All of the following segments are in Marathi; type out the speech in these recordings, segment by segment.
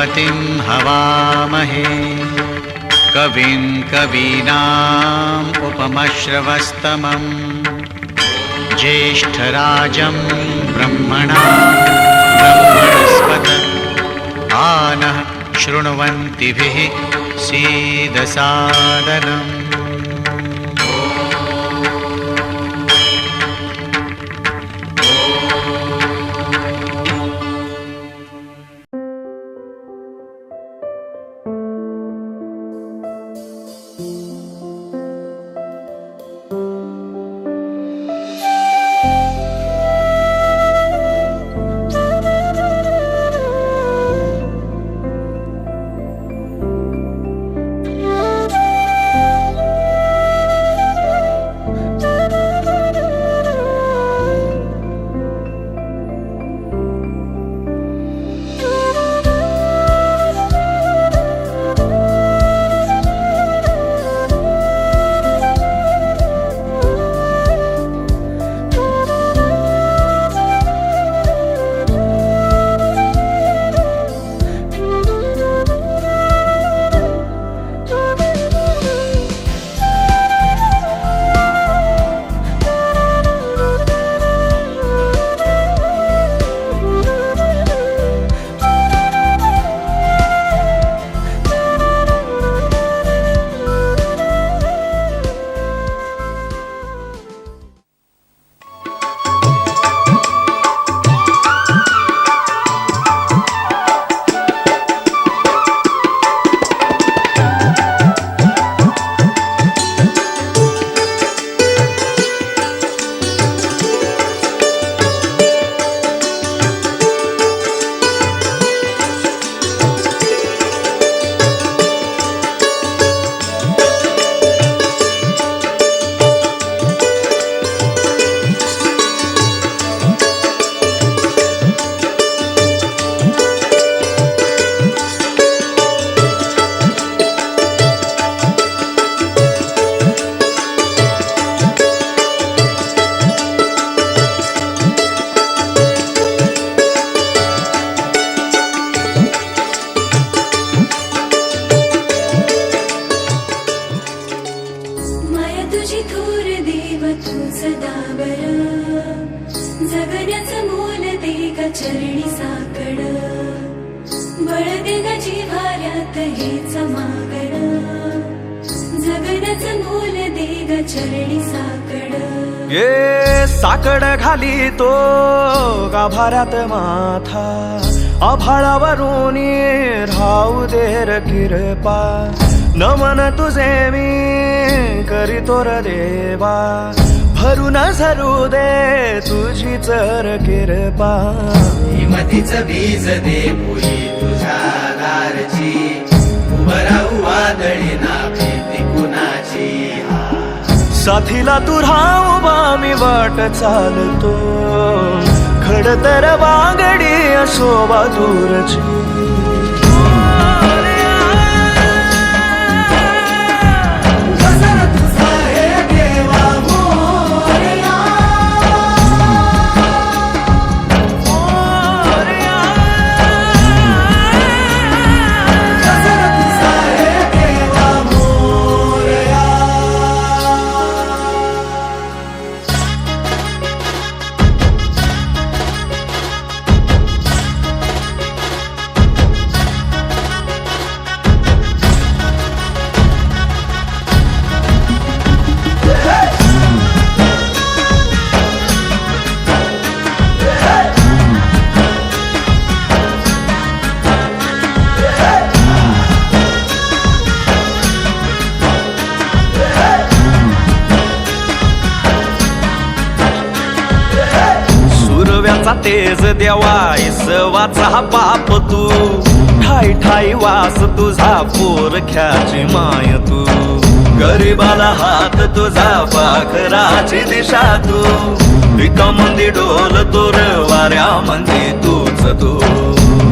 ब्रह्मणस्पतिं हवामहे कविं कवीनाम् उपमश्रवस्तमम् ज्येष्ठराजं ब्रह्मणां ब्रह्मणस्पत आनः शृण्वन्तिभिः सीदसादनम्। ये साकड घाली तो गाभाऱ्यात माथा आभाळावरून राहू देर किरपा नमन तुझे मी करीतो र देवा भरून झरू दे तुझी चर किरपा हिमतीचं बीज दे पुरी तुझ्या दारची उभं राहू वादळी ना भीती कुणाची साथीला तू राहू मी वाट चालतो खडतर वागडी शोभा दूरची तेज देवा इसवाचा बाप तू ठाई ठाई वास तुझा पोरख्याची माय तू गरीबाला हात तुझा पाखराची दिशा तू एका मंदी डोल तोर वाऱ्या मंदी तूच तू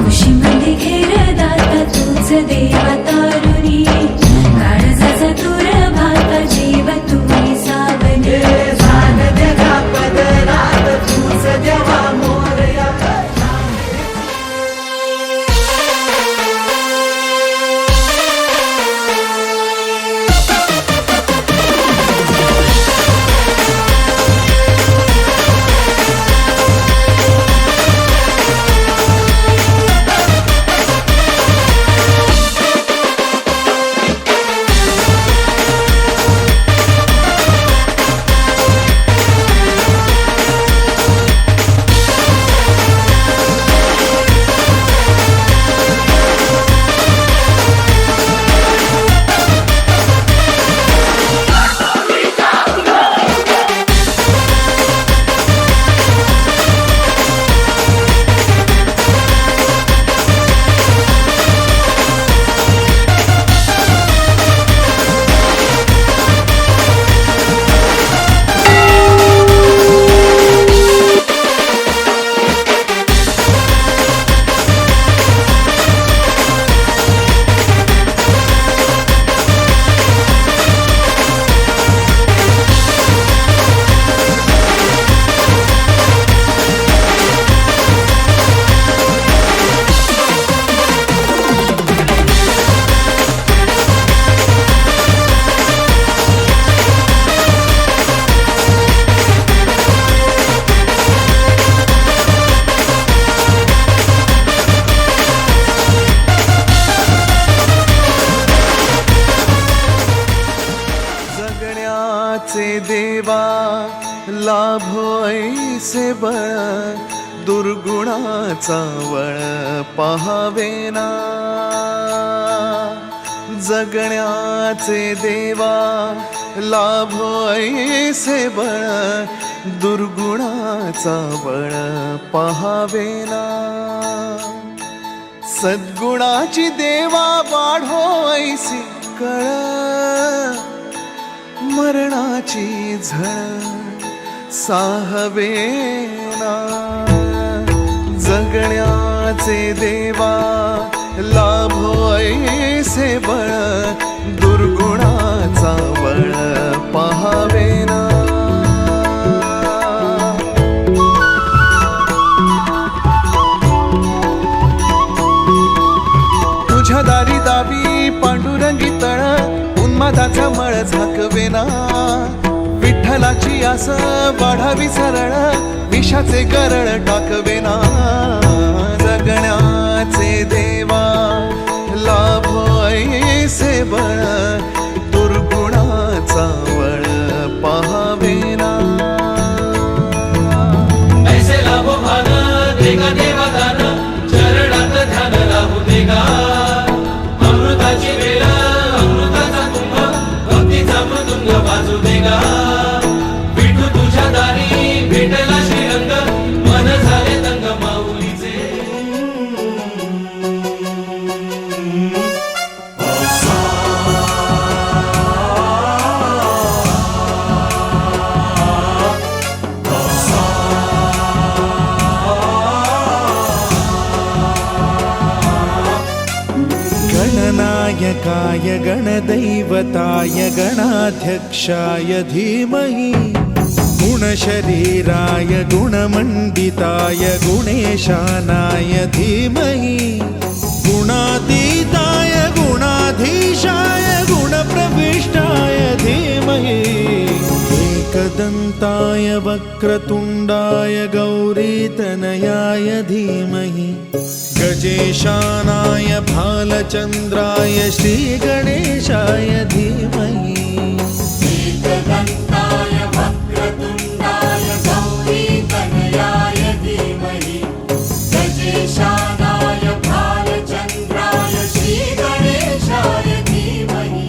खुशी मंदी घेर दाता तूच देवा तारुणी काळजाचा तुर भाता जीव तुम्ही सावने जाग देगा पदरात तूच देवा मोरया लाभो ऐसे बळ दुर्गुणाचा वळ पहावेना जगण्याचे देवा लाभो ऐसे बळ दुर्गुणाचा बळ पहावेना सद्गुणाची देवा वाढो ऐसी कळ मरणाची झळ साहवेना जगण्याचे देवा लाभो ऐसे बळ दुर्गुणाचा बळ पहावेना तुझ्या दारी दावी पांडुरंगी तळ उन्मादाचा मळ झाकवेना विठ्ठलाची आस वाढावी सरळ विषाचे गरळ टाकवेना जगण्याचे देवा लाभो ऐसे बळ दुर्गुणाचा वळ पहावेना ऐसे लाभो भान देगा देवा दान चरणात ध्यान राहू देगा अमृताची वेळ अमृताचा कुंभ भक्तीचा मृदुंग वाजू देगा विठू तुझ्या दारी भेटला श्रीरंग मन झाले तंग माऊलीचे गणनायकाय गणदैवताय गणाध्यक्षाय धीमहि गुणशरीराय गुणमण्डिताय गुणेशानाय धीमहि गुणातीताय गुणाधीशाय गुणप्रविष्टाय धीमहि एकदन्ताय वक्रतुण्डाय गौरीतनयाय धीमहि गजेशानाय भालचन्द्राय श्रीगणेशाय धीमहि एकदन्ताय वक्रतुण्डाय गौरीतनयाय धीमहि गजेशानाय भालचन्द्राय श्रीगणेशाय धीमहि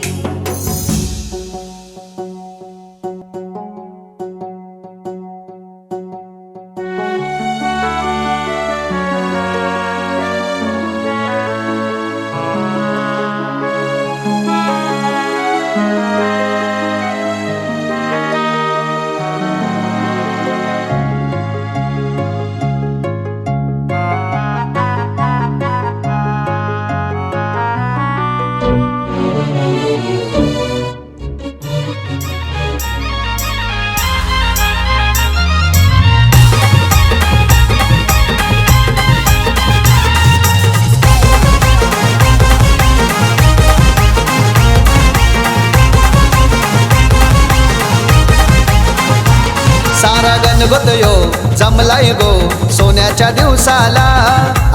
सारा गणगोत यो जमलाय गो सोन्याच्या दिवसाला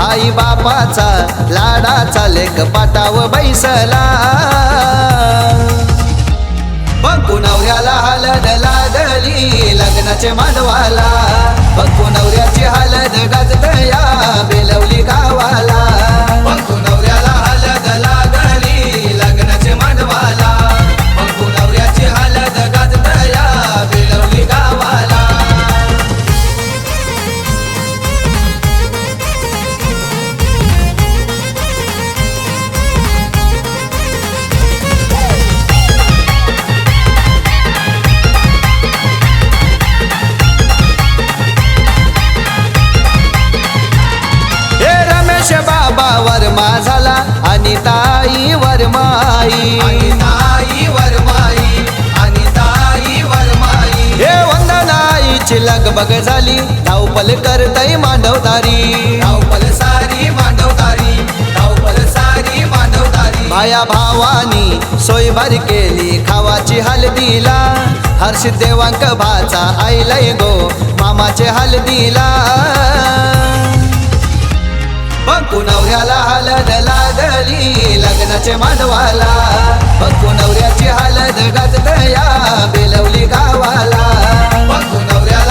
आई बापाचा लाडाचा लेक पाटाव बैसला बघू नवऱ्याला हलद लागली लग्नाचे मांडवाला बघू नवऱ्याची हलद गाजतया बेलवली गावाला बघू नवऱ्याला हलद लागली लग्नाचे मांडवाला बघू नवऱ्याची हलद गाजतया बेलवली गावाला बाबा वर्मा झाला आणि ताई वर्माई हे वंदनाईची लगबग झाली धावपल करतई मांडवदारी धावपल सारी मांडवदारी भाया भावानी सोयभर केली खावाची हलदीला हर्षित देवांक भाचा आईलय गो मामाचे हलदीला बघू नवऱ्याला हलद लागली लग्नाचे मांडवाला बघू नवऱ्याची हलद गाजतया बेलवली गावाला बघू नवऱ्या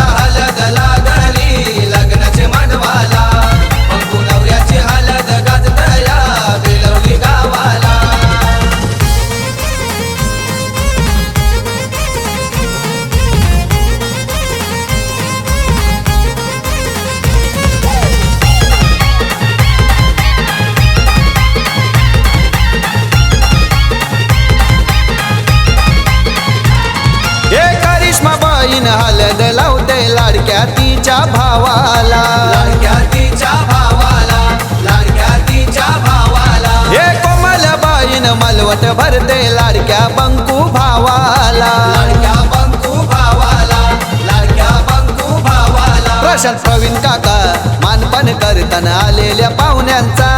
हळद लावते लाडक्या तिच्या भावाला, लाडक्या तिच्या भावाला, लाडक्या तिच्या भावाला. हे कोमल बाईन मलवट भरते लाडक्या बंकू भावाला, लाडक्या बंकू भावाला, लाडक्या बंकू भावाला. प्रशांत प्रवीण काका मानपण करताना आलेल्या पाहुण्यांचा,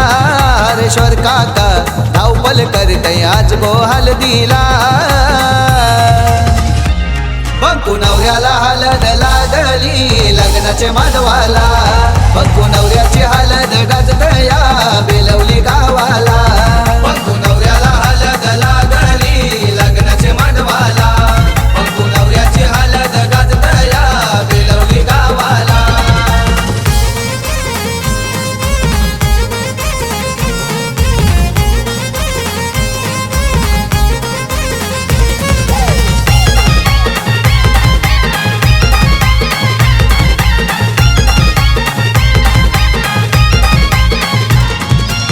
हरेश्वर काका धावपल करते आज गो हलदीला. बंकू नवऱ्याला हलद लागली लग्नाचे माधवाला, बंकू नवऱ्याची हलद गाजतया बेलवली गावाला. बंकू नवऱ्याला हलद लागली लग्नाचे माधवाला, बंकू नवऱ्याची हलद गाजतया बेलवली गावाला.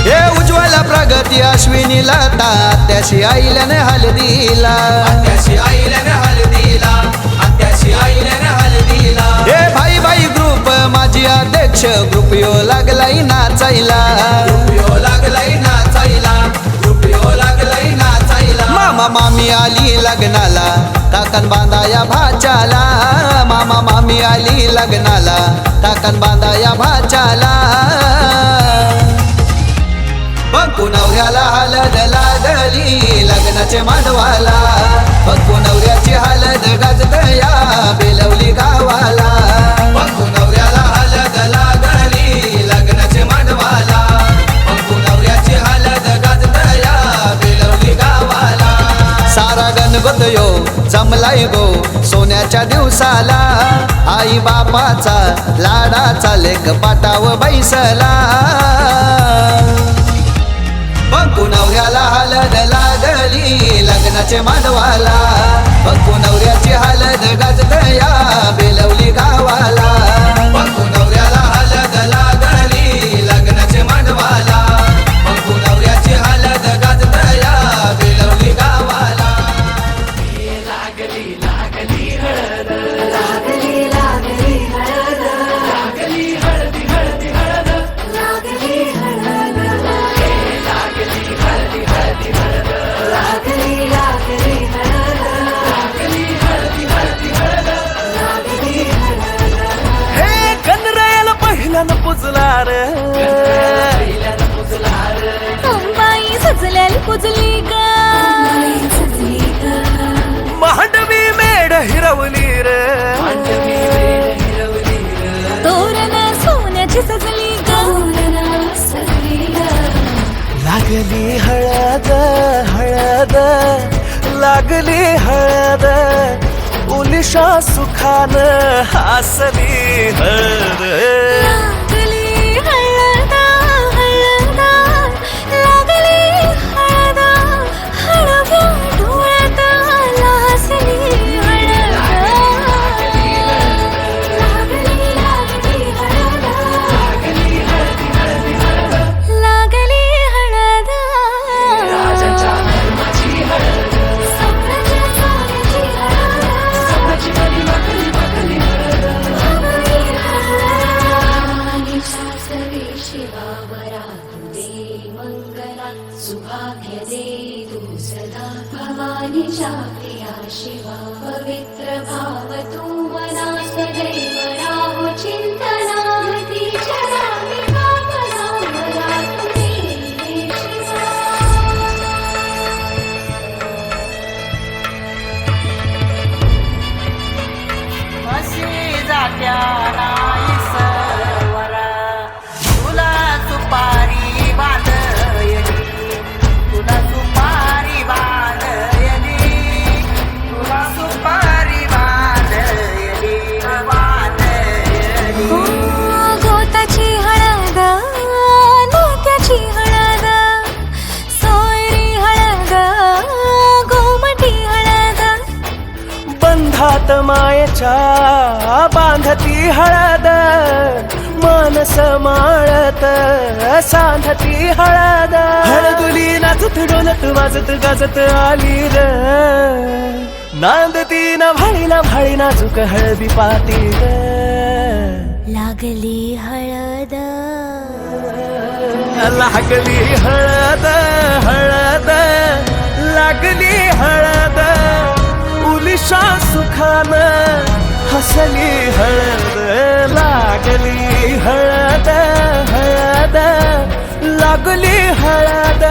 हे उज्ज्वल प्रगती अश्विनी लता त्याशी आईल्याने हलदीला, आत्याशी आईल्याने हलदीला, आत्याशी आईल्याने हलदीला. हे भाई भाई ग्रुप माझी अध्यक्ष ग्रुप यो लागलाई नाचायला, रुपयो लागलाई नाचायला, रुपयो लागलाई नाचायला. मामा मामी आली लग्नाला टाकन बांधाया भाच्याला, मामा मामी आली लग्नाला टाकन बांधाया भाच्याला. बंकू नवऱ्याला हलद लागली लग्नाचे माधवाला, बंकू नवऱ्याची हलद गाजतया बेलवली गावाला. बंकू नवऱ्याला हलद लागली लग्नाचे माधवाला, बंकू नवऱ्याची हलद गाजतया बेलवली गावाला. सारा गणगोत यो जमलाय गो सोन्याच्या दिवसाला, आई बापाचा लाडाचा लेक पाटाव बैसला. बंकू नवऱ्याला हलद लागली लग्नाचे माधवाला, बंकू नवऱ्याची हलद गाजतया बेलवली गावाला. बंकू नवऱ्याला हलद लागली लग्नाचे माधवाला, बंकू नवऱ्याची हलद गाजतया बेलवली गावाला. लागली लागली हळद लागली हळद लागली हळदी हळदी हळद लागली हळद लागली हळदी हळदी हळद लागली लागली हळद लागली हळदी हळदी हळद लागली हळद. हे गणरायाला पहिल्यानं पुजला रे, अंबाई सजल्याला पुजली का, सजली का, मांडवी मेढ हिरवली रे, तोरण सोन्याची सजली का, सजली का. लागली हळद हळद, लागली हळद, उलिशा सुखान हासली हळद. लागली हळद हळद लागली हळद हळव्या डोळ्यात लाजली हळद. लागली लागली हळद लागली हळदी हळद लागली हळद. राजाच्या धर्माची हळद, स्वप्नाच्या सोन्याची हळद, स्वप्नाची बली वाकली वाकली हळद. लागली हळद. सासरे शिवावरा तुझे मंगला, सुभाग्य दे तू सदा भवानीच्या प्रिया शिवा. पवित्र भाव तू मना सदैव राहो चिंतना, तिच्या नामी कामना मला तू दे शिवा. म्हशी जात्या नाही सवरा, तुला सुपारी बांधयली, तुला सुपारी बांधयली, तुला सुपारी बांधयली, बांधयली. गोताची हळद नात्याची हळद, सोयरी हळद गोमटी हळद. बंधात मायेच्या बांधती हळद, मानस माळत सांधती हळद हळदुली नाचत डोलत वाजत गाजत आली र नांदती ना भाळी नाजूक हळदी पाती र लागली हळद लागली हळद हळद लागली हळद उलिशा सुखान हसली हळद लागली हळद हळद लागली हळद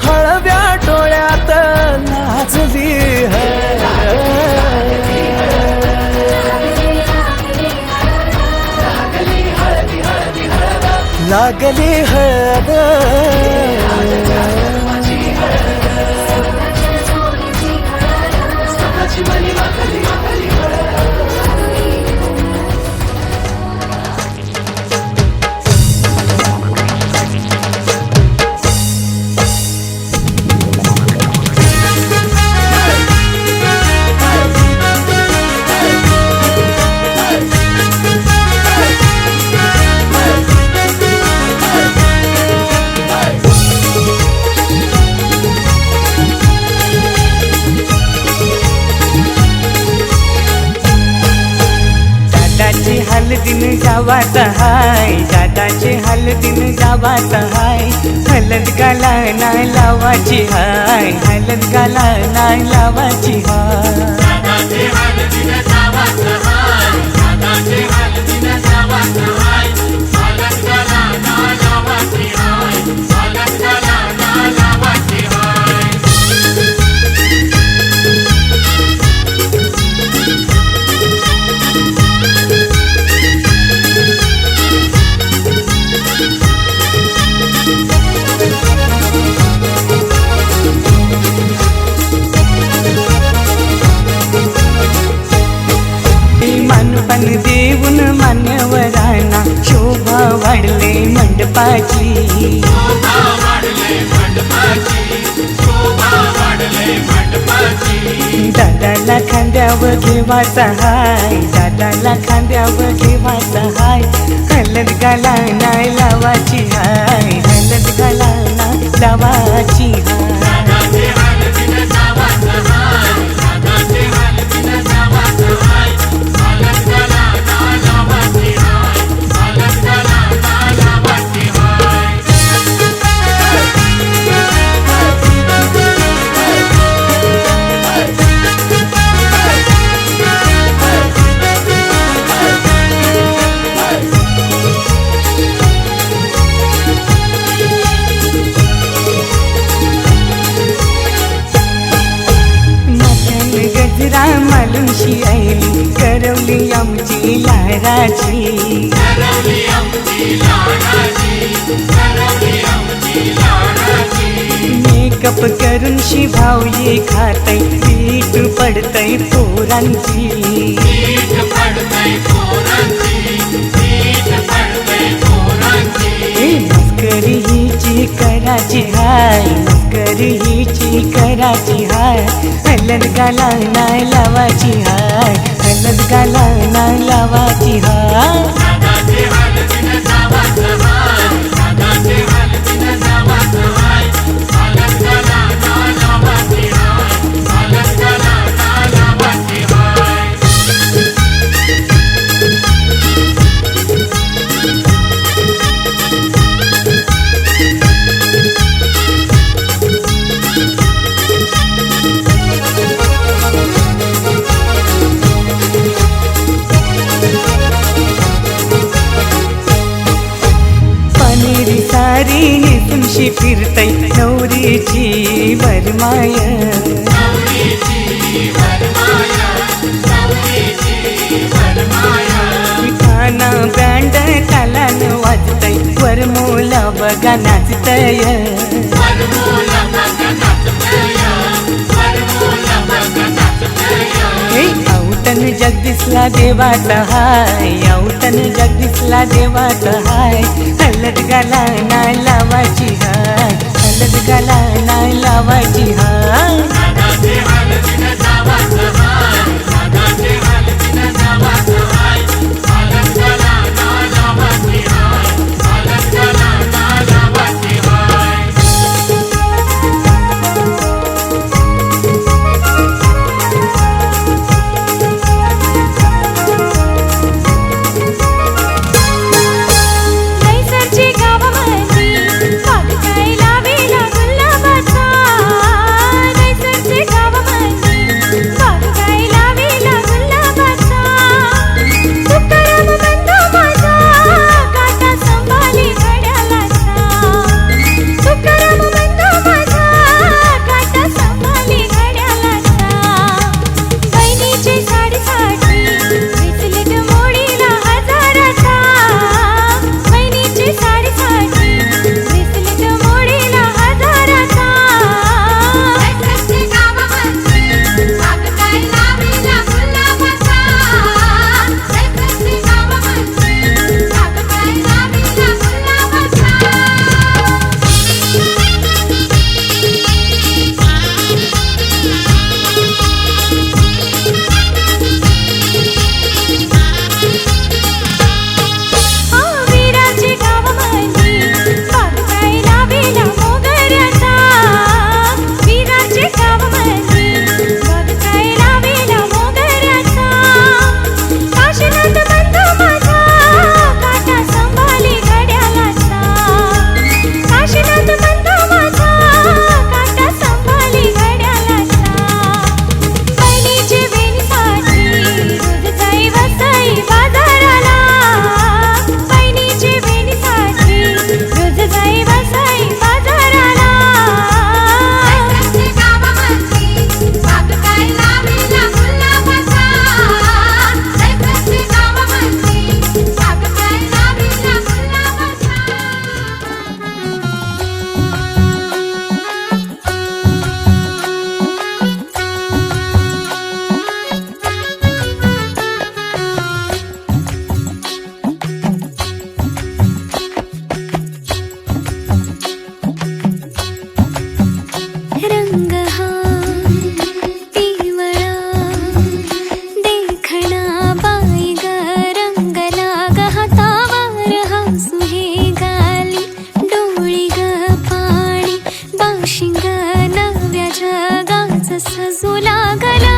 हळव्या डोळ्यात लाजली लागली हळद हलदीन जावात हाय दादाचे हलदीन जावात हाय हलद गाला नाय लावाची हाय हलद गाला नाय लावाची हाय दादाचे हलदीन जावात हाय दादाचे हलदीन जावात हाय हलद गाला नाय लावाची हाय हलद गाला नाय लावाची हाय मानपण देऊन मान्यवरांना शोभा वाढले मंडपाची शोभा वाढले मंडपाची शोभा वाढले मंडपाची दादाला खांद्यावर घेवाचा हाय दादाला खांद्यावर घेवाचा हाय हलद गाला नाय लावाची हाय हलद गाला नाय लावाची हाय दादाचे हलदीन जावात हाय दादाचे हलदीन जावात हाय हलद गाला नाय लावाची हाय हलद गाला नाय लावाची हाय गजरा मालुशी ऐली करवली आमची लाडाची करवली आमची लाडाची करवली आमची लाडाची मेकअप करून शिभावली खातय पीठ पडतय पोरांची पीठ पडतय पोरांची पीठ पडतय पोरांची मस्करी हिची कराची हाय मस्करी हिची कराची हाय हलद गाला नाय लावाची हाय हलद गाला नाय लावाची हाय दादाचे हलदीन जावात हाय दादाचे हलदीन जावात हाय हलद गाला नाय लावाची हाय हलद गाला नाय लावाची हाय पानेरी सारी नेसूनशी फिरतय नवरीची वरमाय नवरीची वरमाया नवरीची वरमाया काना बँड तालान वाजतय वरमोला बघा नाचतय वरमोला बघा नाचतय वरमोला बघा नाचतय औतन जगदीशला देवाचा हाय औतन जगदीशला देवाचा हाय हलद गाला नाय लावाची हाय हलद गाला नाय लावाची हाय दादाचे हलदीन जावात हाय दादाचे हलदीन जावात हाय हलद गाला नाय लावाची सजू लागला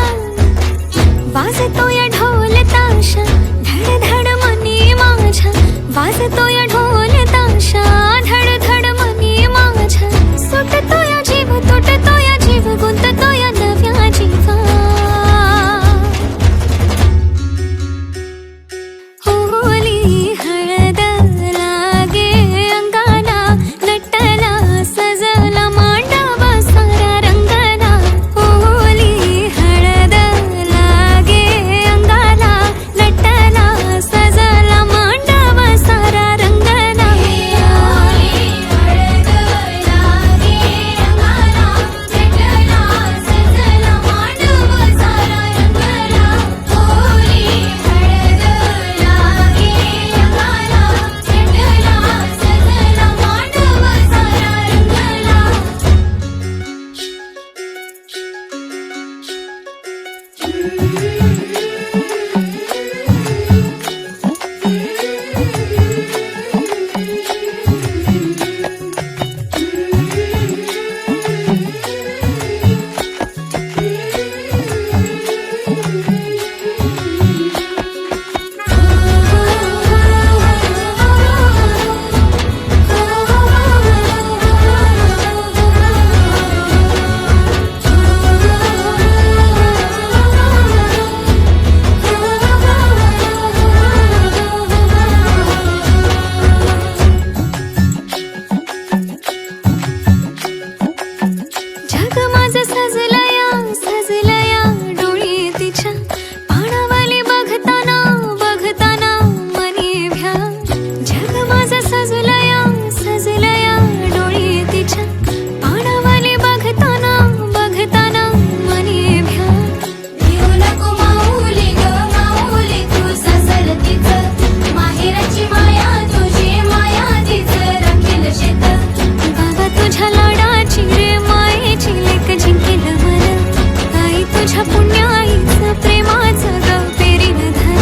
वाजतोय ढोल ताशा धड धड मनी माझ्या वाजतोय ढोल ताशा धड धड मनी माझ्या सुटतोय जीव तुटतोय जीव गुंततोय नव्या जीवा होली हळद लागे अंगाला नटला सजला मांडवा सारा रंगला होली हळद लागे अंगाला नटला सजला मांडवा सारा रंगला होली हळद लागे अंगाला नटला सजला मांडवा सारा रंगला होली हळद लागे अंगाला नटला सजला मांडवा सारा रंगला जग माझं सजलया डोळी तिच्या पाणावाली बघताना बघताना मनी भ्या जग माझं सजलया डोळी तिच्या पाणावाली बघताना बघताना मनी भ्या येऊ नको माऊली ग माऊली तू ससल तिचं माहेराची माया तुझी माया तिचं राखील शेत बाबा तुझ्या लाडाची रे मायेची लेक जिंकेल मला आई तुझ्या पुण्याईचं प्रेमाचं ग पेरीन धर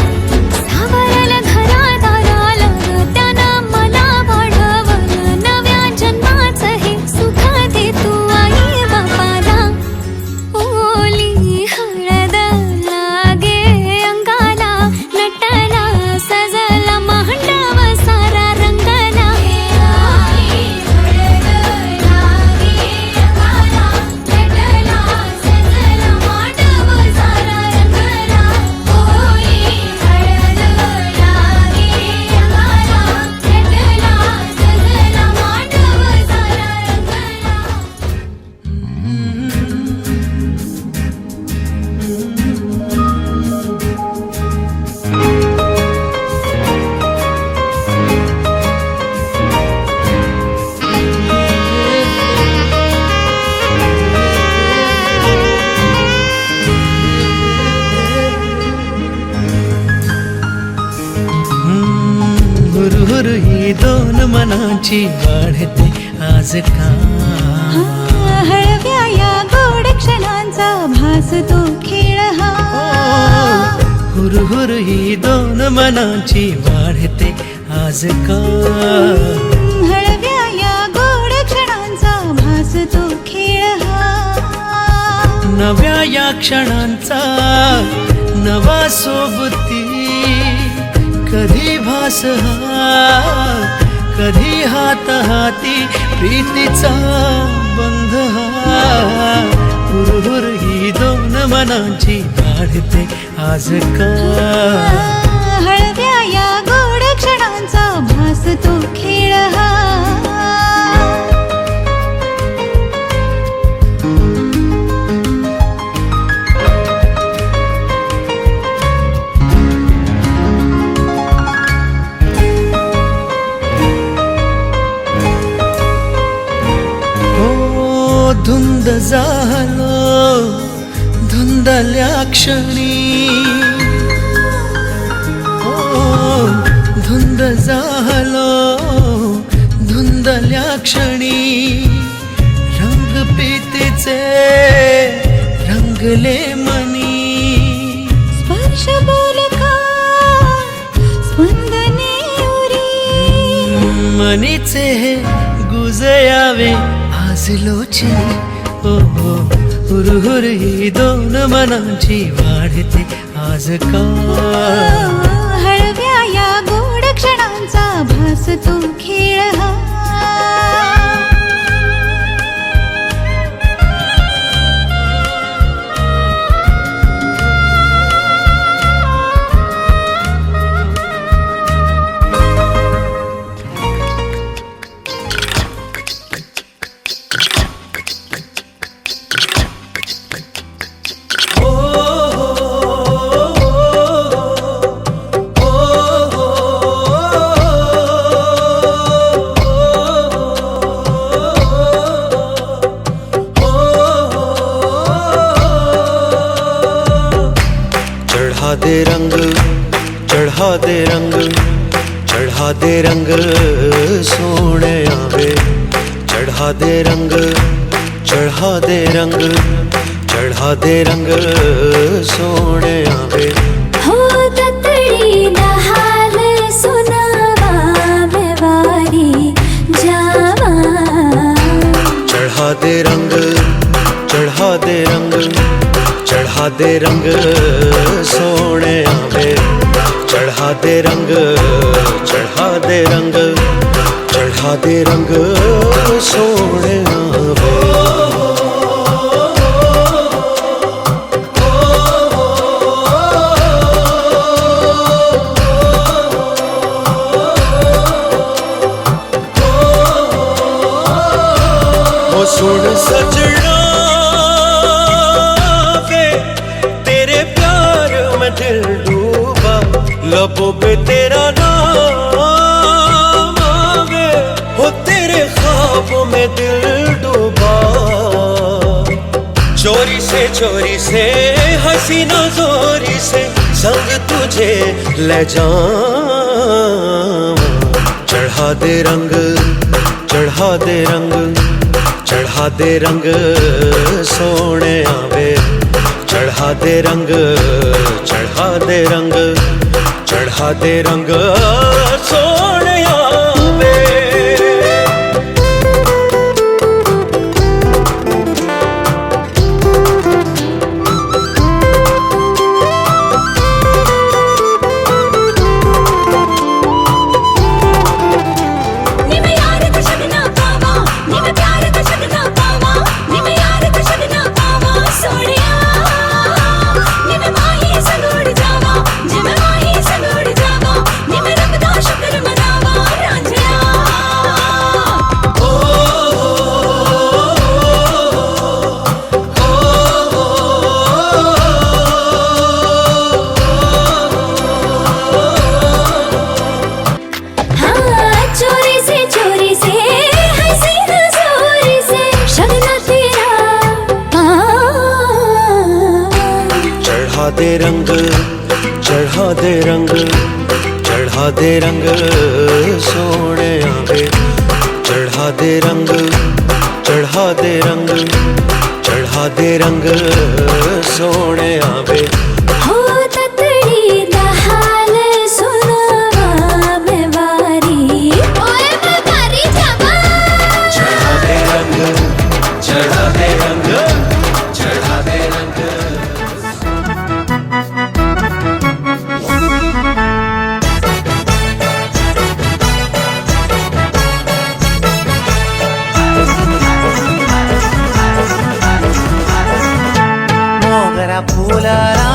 सावरलं घरात आला त्यानं मला वाढवलं नव्या जन्माचं हे सुख दे तू आई बापाला होली हळद लागे अंगाला नटला सजला मांडव सारा रंगला हळद लागे अंगाला नटला सजला मांडव सारा रंगला होली हळद लागे अंगाला नटला सजला मांडव सारा रंगला हुरहुर ही दोन मनाची वाढते आज का हळव्या या गोड क्षणांचा भास तो खेळ हा हुरहुर ही दोन मनाची वाढते आज का हळव्या या गोड क्षणांचा भास तो खेळ हा नव्या या क्षणांचा नवा सोबती कधी भास हा कधी हात हाती प्रीतीचा बंध हा हुरहुर ही दोन मनाची वाढते आज का हळव्या या गोड क्षणांचा भास तो खेळ हा धुंद झालो धुंदल्या क्षणी धुंद झालो धुंदल्या क्षणी रंग प्रीतीचे रंगले मनी स्पर्श बोलका स्पंदने उरी मनीचे गुजयावे आज लोचनी ओ हुरहुर ही दोन मनांची वाढते आज का हळव्या या गोड क्षणांचा भास तो खेळ हा चढ़ा दे रंग सोने आवे चढ़ा दे रंग सोने आवे हो ततडी हाल सुनावा बेवारी जावा चढ़ा दे रंग सोने आवे चढ़ा दे रंग सोने आवे ओ सुन सजना वे तेरे प्यार में दिल डूबा लबों पे तेरा नाम आवे हो तेरे ख्वाबों में दिल डूबा चोरी से हसीना जोरी से संग तुझे ले जाऊं चढ़ा दे रंग सोने आवे चढ़ा दे रंग सोने आवे चढ़ा दे रंग सोने आवे चढ़ा दे रंग सोने आवे हो ततडी हाल सुनावा बेवारी ओए बेवारी जावा चढ़ा दे रंग मोगरा फुलाला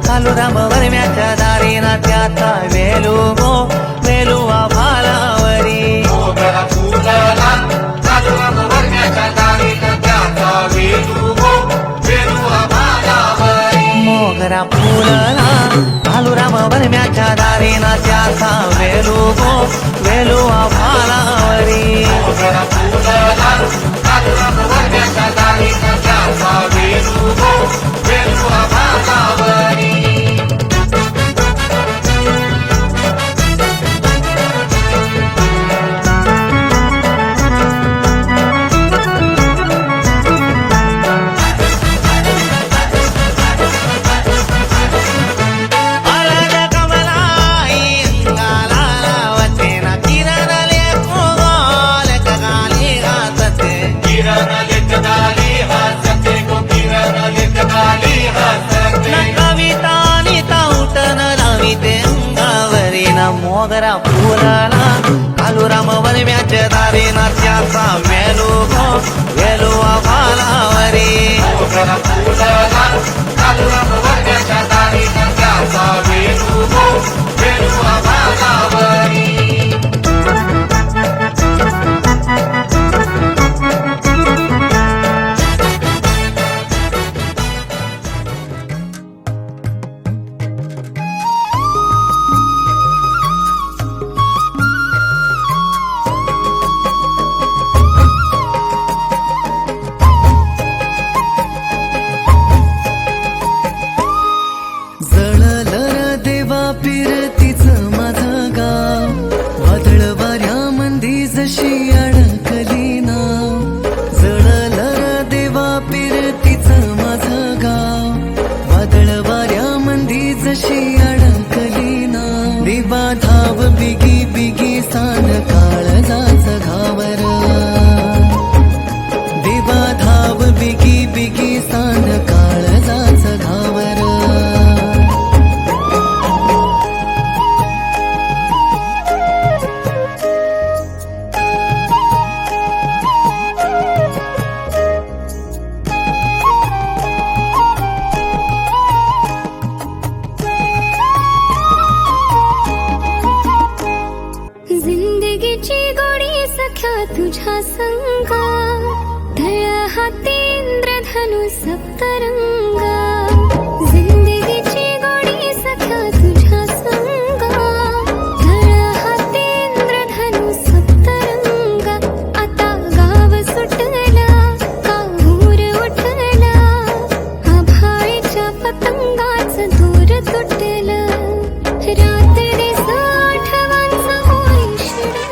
चालू राम वरम्याच्या दारी ना त्याचा वेलू आभालावरी मोगरा फुलाला चालू राम वरम्याच्या दारीनं त्याचा वेलू आभालावरी मोगरा फुलाला चालू राम वरम्याच्या दारी ना त्याचा वेलू आभालावरी मोगरा फुलाला चालू राम वरम्याच्या दारीनं त्याचा वेलू आभालावरी अलग कमलाई अंगाला मोगरा फुलाला कालू राम वरम्याच्या दारी नात्याचा वेलू गो वेलू आभालावरी मोगरा फुलाला कालू राम वरम्याच्या दारी नात्याचा वेलू गो वेलू आभालावरी जळलं र देवा पिरतीचं माझं गाव वादळ वाऱ्यामंदी जशी अडकली नाव जळलं र देवा पिरतीचं माझं गाव वादळ वाऱ्यामंदी जशी अडकली नाव देवा धाव बिगी बिगी सान काळजाचं घावर देवा धाव बिगी बिगी सान काळजाचं घावर जिंदगीची गोडी सख्या तुझ्या संगा धळा हातेंद्र धनु सप्तरंगा जिंदगीची गोडी सख्या तुझ्या संगा धळा हातेंद्र धनु सप्तरंगा आता गाव सुटला काहूर उठला आभाळीच्या पतंगाचं दूर तुटलं रात्री आठवांचं होई शिडा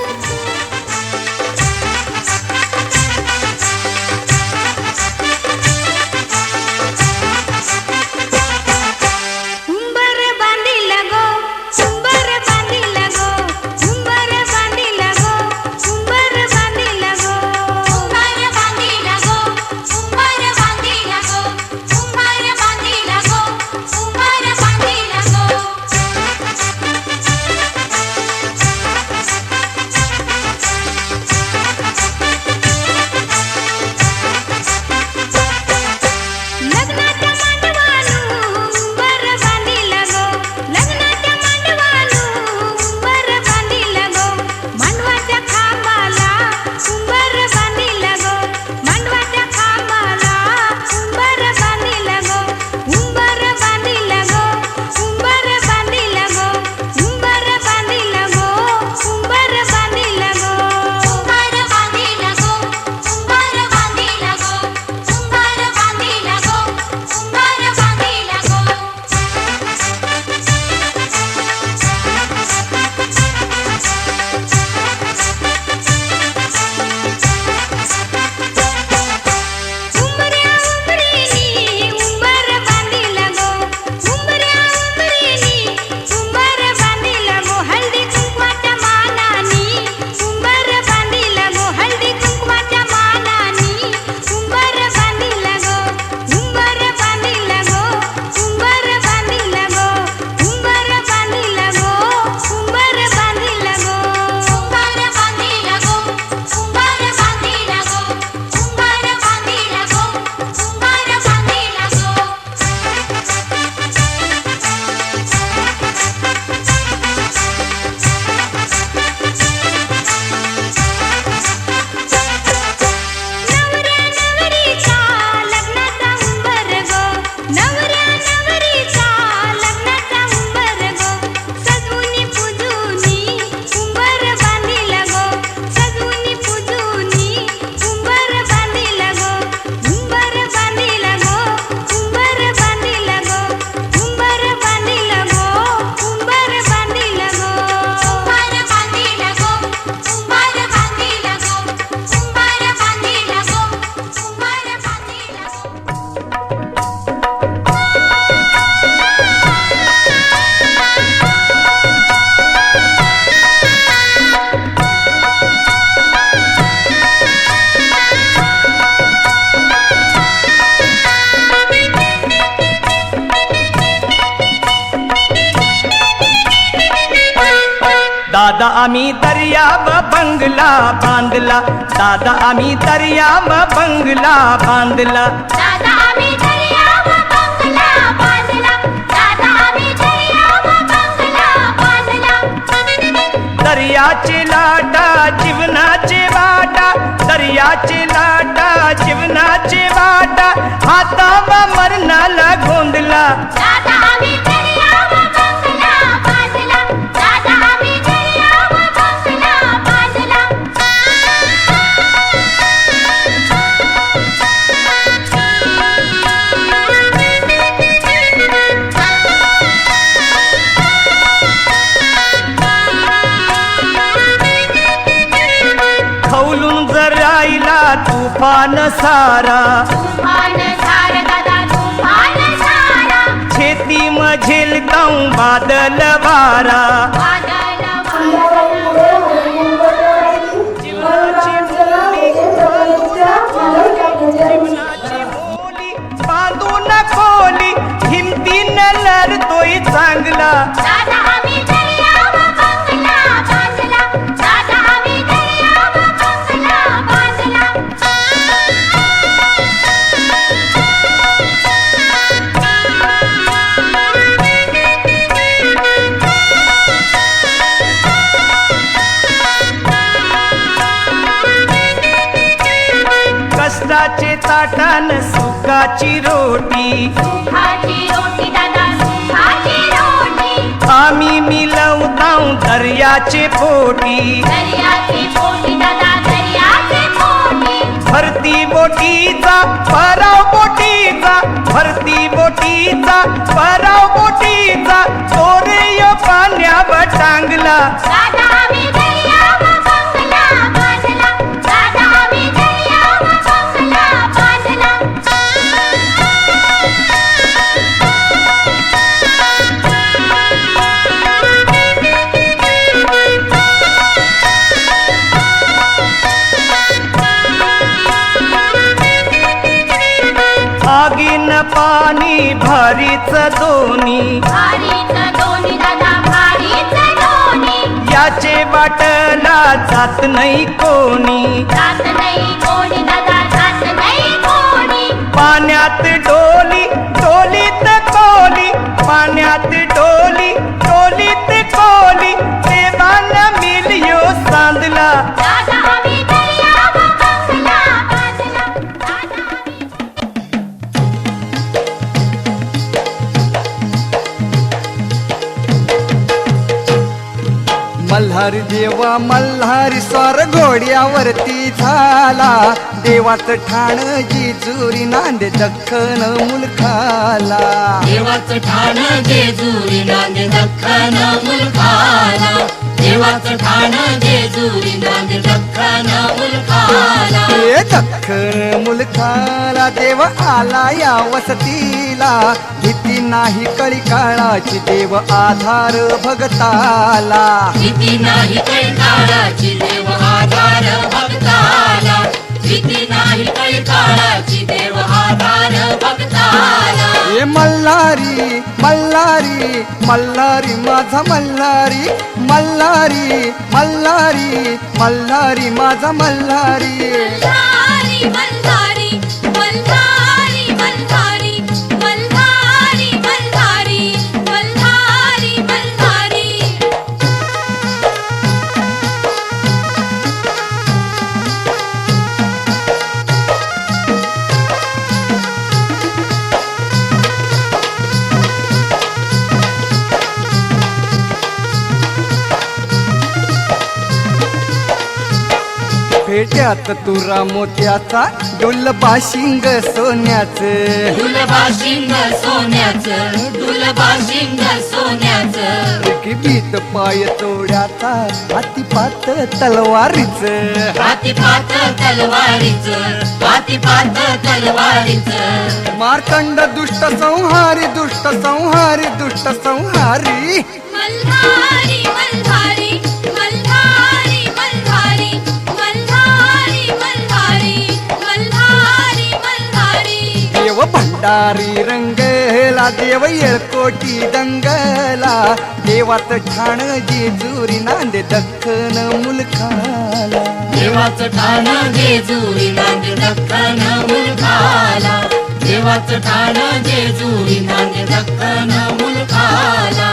दादा आम्ही दर्याब बंगला बांधला, दादा आम्ही दर्याब बंगला बांधला. दादा आम्ही दर्याब बंगला बांधला, दादा आम्ही दर्याब बंगला बांधला. दर्याचे लाटा जीवनाचे वाटा, दर्याचे लाटा जीवनाचे वाटा, हातावा मरणाला गोंधला. दादा आम्ही दर्याब बंगला बांधला, दादा आम्ही दर्याब बंगला बांधला. खवलून जरायला तुफान सारा, तुफान सारा दादा तुफान सारा. शेती मझेल गाऊ बादल वारा. बादल जीवनाची बोली बांधून खोली, हिमतीनं लढतोय चांगला. दादा आम्ही दर्याब बंगला बांधला, दादा आम्ही दर्याब बंगला बांधला. कष्टाचे ताटान सुखाची रोटी, सुखाची रोटी दादा सुखाची रोटी. आम्ही मिळवताऊ दर्याचे पोटी. दर्याची पोटी दादा दर्याची पोटी. भरती बोटीचा पराव बोटीचा, भरती बोटीचा पराव बोटीचा, चोरेय पाण्यावर टांगला. दादा आम्ही दर्याब बंगला बांधला, दादा आम्ही दर्याब बंगला बांधला. आगीन पाणी भारीच दोन्ही, भारीच दोन्ही दादा भारीच दोन्ही. याचे वाटला जात नाही कोणी. जात नाही कोणी दादा जात नाही कोणी. पाण्यात डोली डोलीत कोली, पाण्यात डोली डोलीत कोली, देवान मिलियो सांदला. दादा आम्ही दर्याब बंगला बांधला, दादा आम्ही. मल्हारी देवा मल्हारी स्वार घोड्यावरती झाला, देवाचं ठाण जेजुरी नांदे दख्खन मुलखाला. देवाचं ठाण जेजुरी नांदे दख्खन मुलखाला, देवाचं ठाण जेजुरी नांदे दख्खन मुलखाला. हे दख्खन मुलखाला देव आला या वसतीला, भीती नाही कळी काळाची देव आधार भगताला. भीती नाही कैकाळाची देव आधार भक्ताला, भीती नाही कैकाळाची देव आधार भक्ताला. हे मल्हारी मल्हारी मल्हारी माझा मल्हारी, मल्हारी मल्हारी मल्हारी माझा मल्हारी. मल्हारी मल्हारी मल्हारी मल्हारी मल्हारी मल्हारी मल्हारी मल्हारी. फेट्यात तुरा मोत्याचा डोल बाशिंग सोन्याचं, दुलबाशिंग सोन्याचं, दुलबाशिंग सोन्याचं. बीत पाय तोड्याचा हातीपात तलवारीच, हातीपात तलवारीचं, हातीपात तलवारीचं. मार्कंड दुष्ट संहारी दुष्ट संहारी दुष्ट संहारी. मल्हारी मल्हारी मल्हारी मल्हारी मल्हारी मल्हारी मल्हारी मल्हारी. देव भंडारी रंगला देव येळकोटी दंगला देवाचं ठाण जेजुरी नांदे दख्खन मुलखाला देवाचं ठाण जेजुरी नांदे दख्खन मुलखाला देवाचं ठाण जेजुरी नांदे दख्खन मुलखाला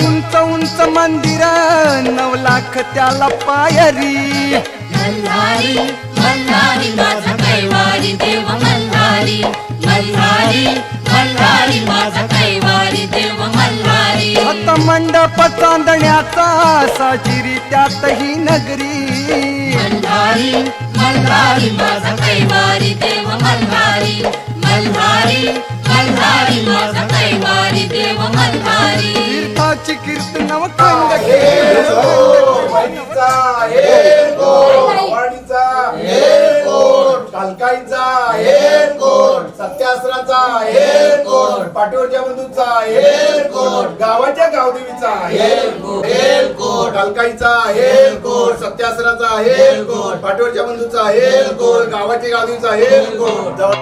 उंच उंच मंदिर 9 लाख त्याला पायरी मल्हारी मल्हारी माझा कैवारी देव मल्हारी मल्हारी मल्हारी माझा कैवारी देव मल्हारी छत मंडप चांदण्याचा साजिरी त्यातही नगरी मल्हारी मल्हारी माझा कैवारी देव मल्हारी मल्हारी मल्हारी माझा कैवारी देव मल्हारी तीर्थाची कीर्तनव खंड कालकाईचा सत्यासराचा पाठीवरच्या बंधूचा गावाच्या गावदेवीचा कालकाईचा सत्यासराचा पाठीवरच्या बंधूचा गावाच्या गावदेवीचा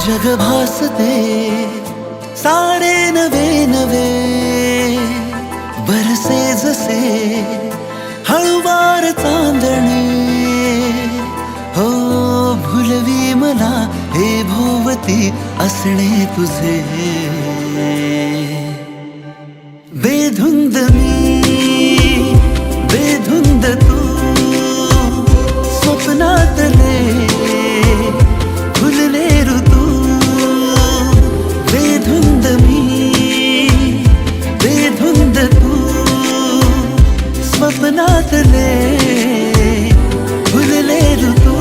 जग भासते साडे नवे नवे बरसे जसे हळुवार चांदणे हे भोवती असणे तुझे बेधुंद मी बेधुंद तू स्वप्नातले फुलले ऋतू बेधुंद मी बेधुंद तू स्वप्नातले फुलले ऋतू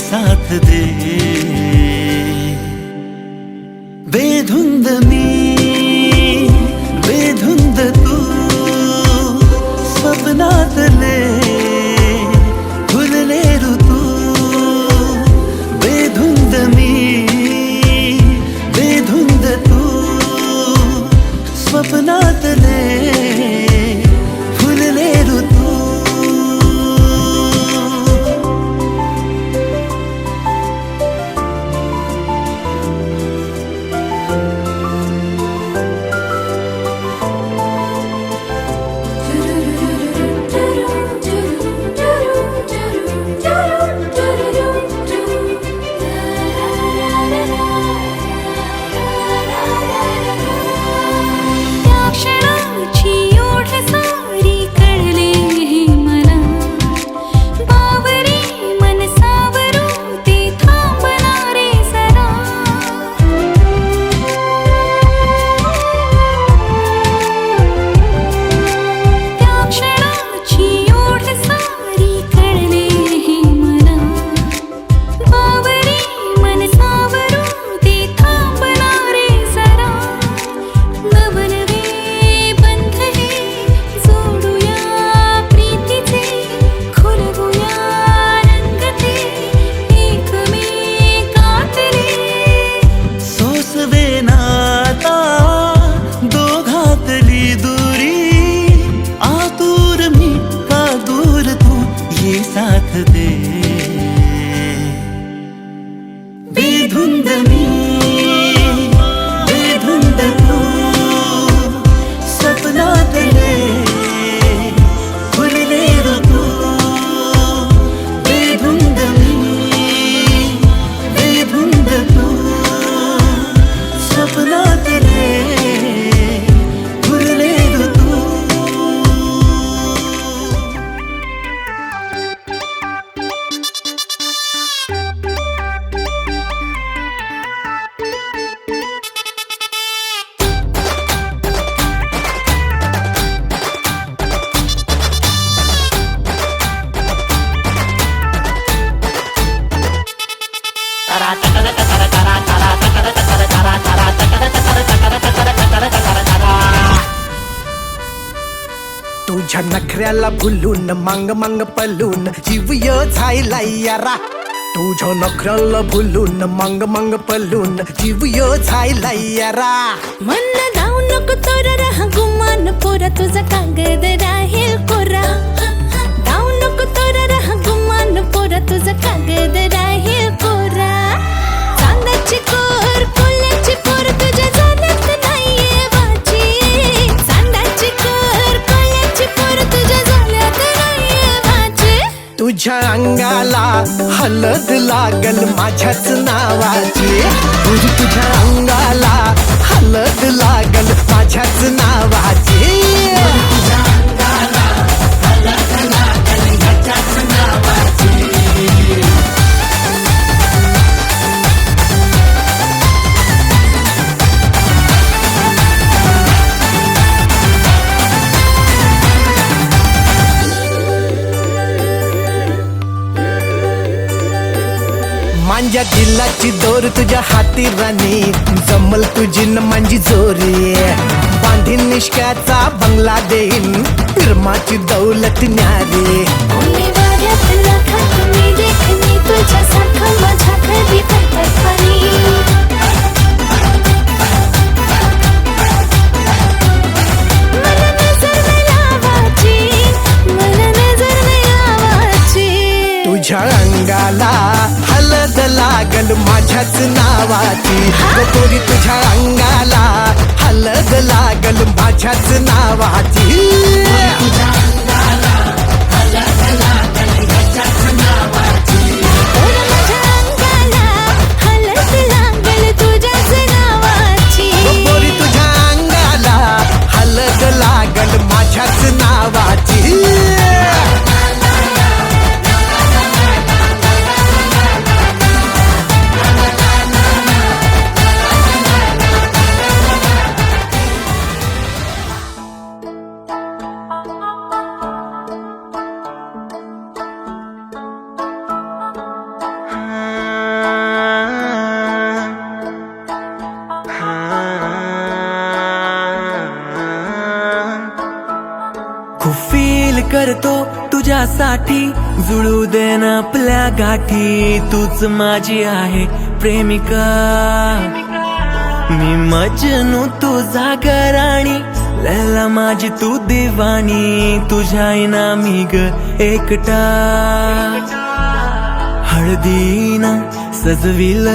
साथ दे बेधुंद मी बेधुंद तू स्वप्नातले फुलले ऋतू बेधुंद मी बेधुंद तू स्वप्नातले फुलले ऋतू साथ दे बेधुंद मी बेधुंद तू स्वप्नातले फुलले ऋतू बेधुंद मी बेधुंद तू स्वप्नातले फुलले ऋतू तुझ्या नखऱ्याला भुलून मांग मांग पलून जीव यो झायला यारा तुझ्या नखऱ्याला भुलून मांग मांग पलून जीव यो झायला यारा मन जाऊ नको तोरा रहा गुमान पोरा तुझा कागद राहील कोरा जाऊ नको तोरा रहा गुमान पोरा तुझा कागद राहील कोरा चांदाची कोर कोल्याची पोर तुझ्या जाण्यात नाहीये वाची चांदाची कोर कोल्याची पोर तुझ्या जाण्यात नाहीये वाची तुझ्या अंगाला हलद लागल माझ्याच नावाची तुझ्या अंगाला हलद लागल माझ्याच नावाची तुझ्या अंगाला हलद लागल माझ्याच नावाची माझ्या दिलाची दोर तुझ्या हाती राणी जमल तुझी न माझी जोरी बांधीन निष्क्याचा बंगला देईन फिरमाची दौलत न्यारी तुझ्या अंगाला हलद लागल माझ्याच नावाची गोरी तुझ्या अंगाला हलद लागल माझ्याच नावाची तुझ्या अंगाला हलद लागल माझ्याच नावाची गोरी तुझ्या अंगाला हलद लागल माझ्याच नावाची फील करतो तुझ्यासाठी जुळू दे ना आपल्या गाठी तूच माझी आहे प्रेमिका मी मजनू तुझा घराणी लैला माझी तू दिवाणी तुझ्या इनामी ग एकटा हळदीनं सजविल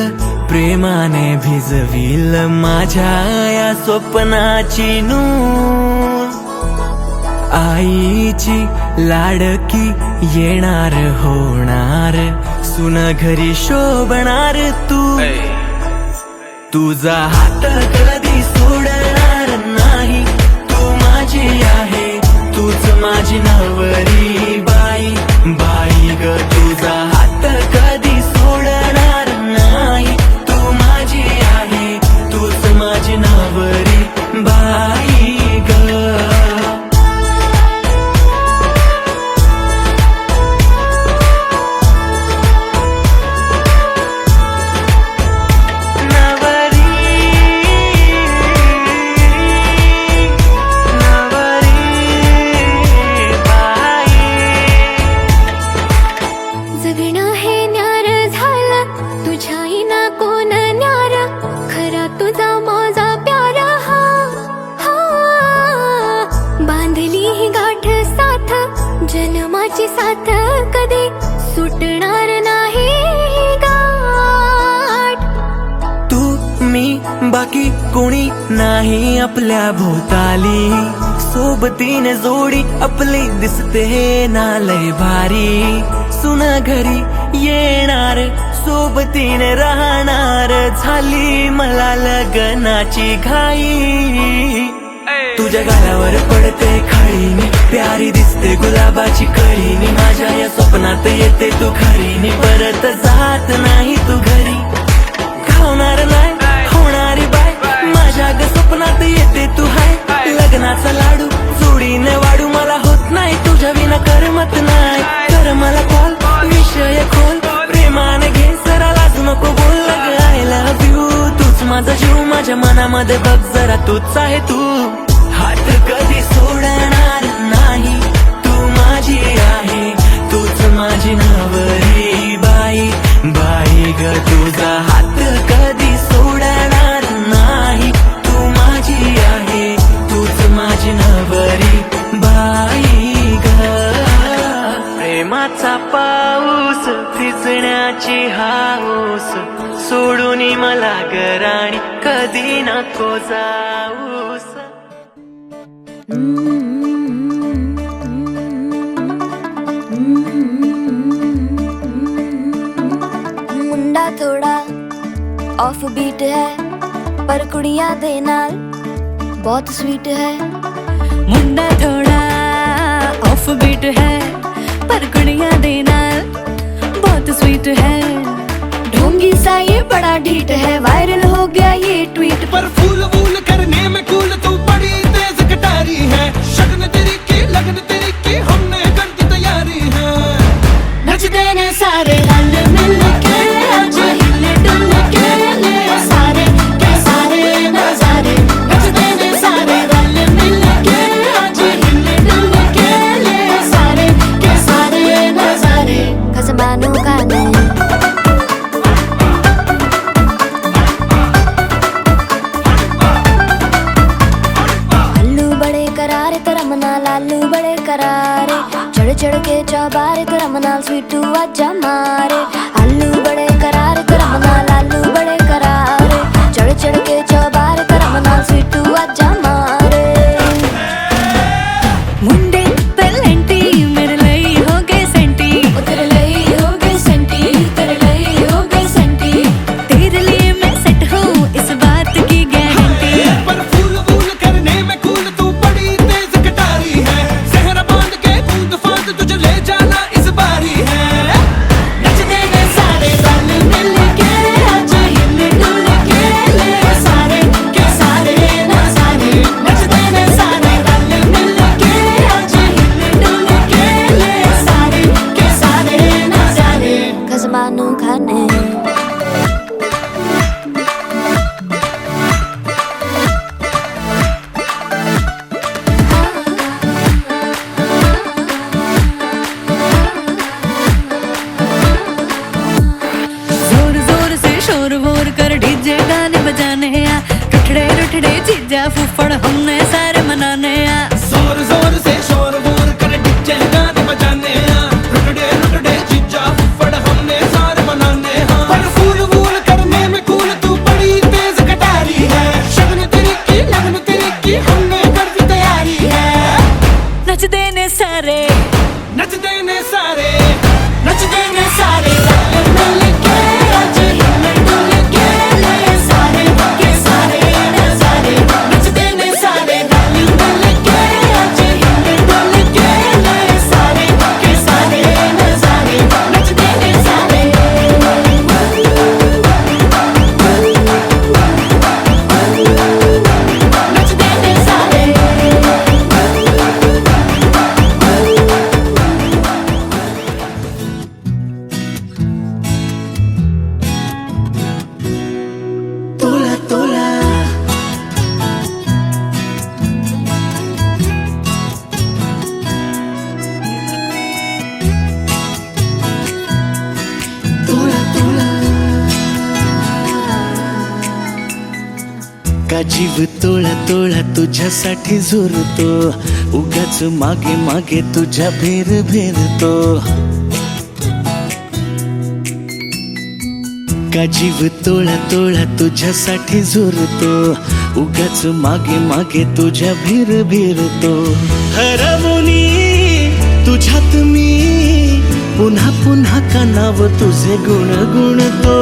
प्रेमाने भिजविल माझ्या या स्वप्नाची नूर आईची लाडकी येणार होणार सुन घरी शोभणार तू तुझा हात कधी सोडणार नाही तू माझी आहे तूच माझी नवरी बाई बाई ग तुझा हात कधी सोडणार नाही तू माझी आहे तूच माझी नवरी बाई ग जन्माची साथ कधी सुटणार नाही गाठ तू मी बाकी कोणी नाही आपल्या भोवताली सोबतीने जोडी आपली दिसते ना लय भारी सुन घरी येणार सोबतीने राहणार झाली मला लग्नाची घाई तुझ्या गालावर पडते खळीनी प्यारी दिसते गुलाबाची कळीनी माझ्या या स्वप्नात येते तू खरीनी परत जात नाही तू घरी खावणार नाही होणारी बाय माझ्या ग स्वप्नात येते तू हाय लग्नाचा लाडू जोडीने वाढू मला होत नाही तुझ्या विना करमत नाही कर मला कॉल विषय खोल प्रेमाने घे जरा लाजू नको बोल आय लव्ह यू तूच माझा जीव माझ्या मनामध्ये बघ जरा तूच आहे तू हात कधी सोडणार नाही तू माझी आहे तूच माझी नवरी बाई बाई ग तुझा हात कधी सोडणार नाही तू माझी आहे तूच माझी नवरी बाई ग प्रेमाचा पाऊस भिजण्याची हाऊस सोडून मला गराणी कधी नको जाऊस Mm-hmm. ऑफ बीट है पर कुड़ियां दे नाल बहुत स्वीट है मुंडा थोड़ा ऑफ बीट है पर कुड़ियां दे नाल बहुत स्वीट है ढोंगी सा ये बड़ा ढीठ है वायरल हो गया ये ट्वीट पर फूल वूल करने में कूल तू बड़ी तेज कटारी है शगन तेरी की लगन तेरी की हमने कर दी तैयारी है नचते ने सारे रल मिल के आज हिले डुल के ले सारे के सारे नजारे नचते ने सारे रल मिल के आज हिले डुल के ले सारे के सारे नजारे खसबानों का नहीं लालू बड़े करारे चढ़ चढ़ के चौबारे तेरा मनाल स्वीटू आजा मारे आलू बड़े करारे तेरा मनाल आलू बड़े करारे चढ़ चढ़ के चौबारे तेरा मनाल स्वीटू आजा मारे मुंडे पेलेंटी मेरे लिए हो गए सेंटी तेरे लिए हो गए सेंटी तेरे लिए हो गए सेंटी तेरे लिए मैं सेट हूँ इस बात की गारंटी पर फूल वूल करने में कूल तू बड़ी तेज कटारी है सहरा बांध के बूंद फांद तुझे ले जाना इस बारी है नचते ने सारे रल मिल के आज हिले डुल के ले सारे के सारे नजारे नचते ने सारे रल मिल के आज हिले डुल के ले सारे के सारे नजारे खजमानू खाने जोर जोर से शोर वोर कर डीजे गाने बजाने आ टुटड़े टुटड़े चीजा फुफड़ हमने सारे मनाने आ जोर जोर से शोर वोर कर डीजे गाने बजाने हैं रुटड़े रुटड़े चिज्जा फुफड़ हमने सारे मनाने हैं पर फूल वूल करने में कूल तू बड़ी तेज कटारी है शगन तेरी की लगन तेरी की हमने कर दी तैयारी है नचते ने सारे नचते ने सारे नचते ने सारे रल मिल के आज हिले डुल के ले सारे के सारे नजारे नचते ने सारे रल मिल के आज हिले डुल के ले सारे के सारे नजारे नचते ने सारे नचते ने सारे तोला तोला तोला तोला का जीव तोळा तोळा तुझ्यासाठी झुरतो उगाच मागे मागे तुझ्या भेर भेरतो का जीव तोळा तोळा तुझ्यासाठी झुरतो उगाच मागे मागे तुझ्या भेर भेरतो हरवुनी तुझ्यात मी पुन्हा पुन्हा का नाव तुझे गुण गुणतो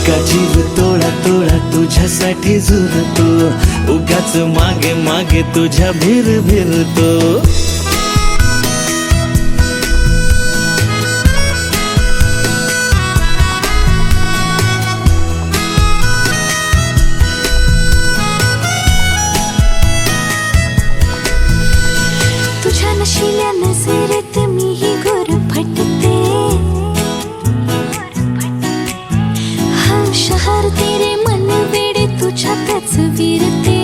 का जीव तोळा तोळा तुझ्यासाठी झुरतो उगाच मागे मागे तुझ्या भेर भेरतो तुझ्या नशिल्या नजरेत मीही गुरफटते हा शहर तेरे मन वेडे तुझ्यातच विरते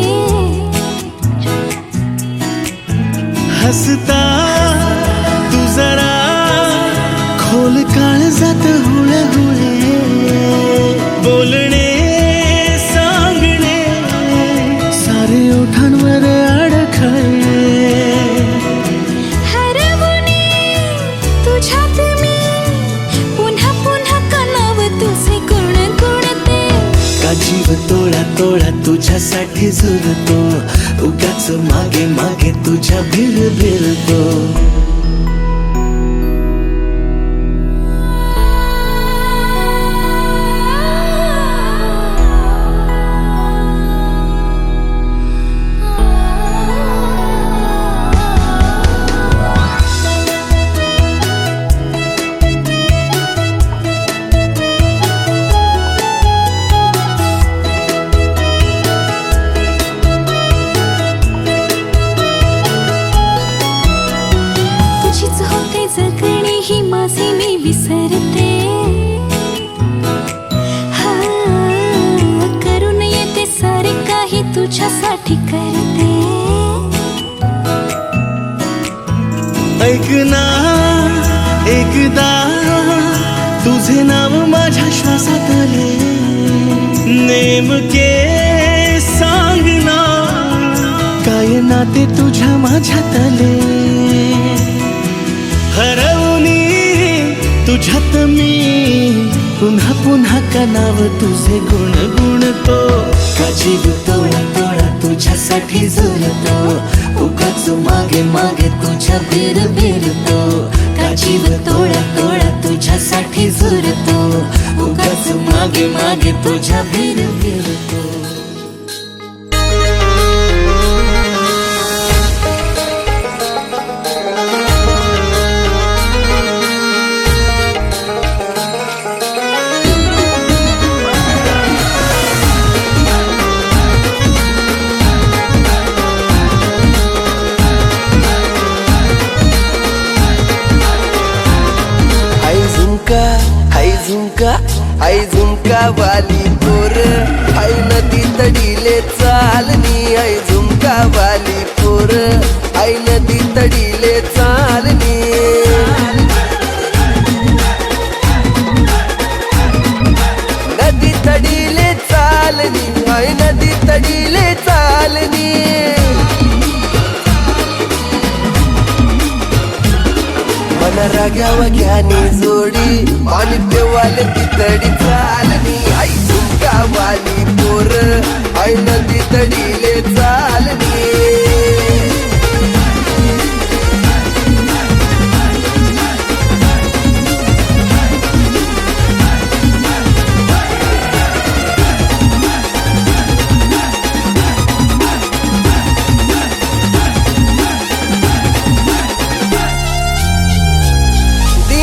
हसता तू जरा खोल काळजात हुळे हुळे बोलणे सांगणे सारे ओठांवर अडखळे हरवुनी तुझ्यात मी पुन्हा पुन्हा कनाव तुझे गुण गुणते का जीव तोळा तोळा तुझ्यासाठी झुरतो उगाच मागे मागे तुझ्या भेर भेरतो तुझ्यासाठी करते. ऐक ना एकदा तुझे नाव माझ्या श्वासात आले, नेमके सांग ना काय नाते तुझ्या माझ्यात आले. हरवणी तुझ्यात मी पुन्हा पुन्हा का नाव तुझे गुणगुणतो. का जीव तोळा तोळा तुझ्यासाठी झुलतो, उगाच मागे मागे तुझ्या भीर भीरतो. का जीव तोळा तोळा तुझ्यासाठी झुलतो, उगाच मागे मागे तुझ्या भीर भीरतो. आई झुमका वाली पोर, आई नदी तडीले चालनी. आई झुमका वाली पोर, आई नदी तडीले चालनी. नदी तडीले चालनी, आई नदी तडीले चालनी. मला राग्यावा घ्यानी जोडी, पाणी पेवाले तितडी चालनी. आई झुमका वाली पोर, आई नदी तडीले चालनी.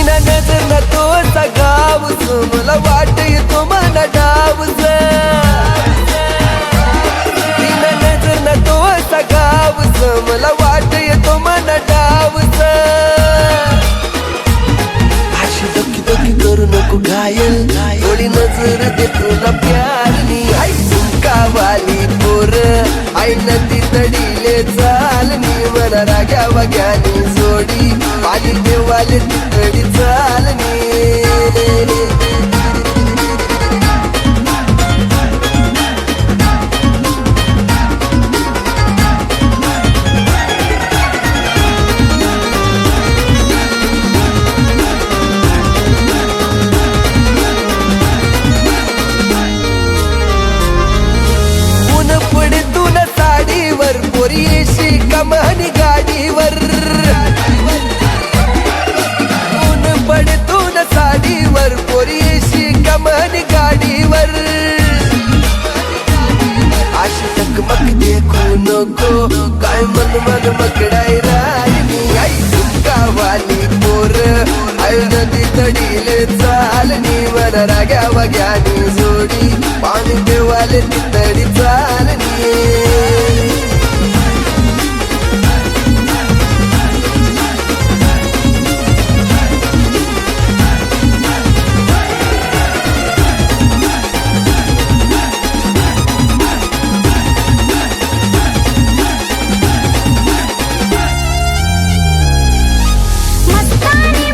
नजर न तो गावच, मला वाट येतो मला डावच. तीन नजर न तो गावच, मला वाट येतो मला डावच. अशी दोकी दोकी करू नको घायल, थोडी नजर देतो ना प्यारनी. आई झुमका वाली पोर, आई नदी तडीले चालनी. मला राग्या वाग्यानी जोडी, पाणी देवाले तितडी चालनी. ऊन पडे तुला साडीवर, पोरी येशी कमानी गाडीवर. पडतो न साडीवर, पोरी येशी कमानी गाडीवर. अशी टकमक देखू नको, काय मन मन मकडाय राहिनी. आई झुमका वाली पोर, आई नदी तडीले चालनी. मला राग्या वाग्यानी जोडी, पाणी देवाले तितडी चालनी. मस्तानी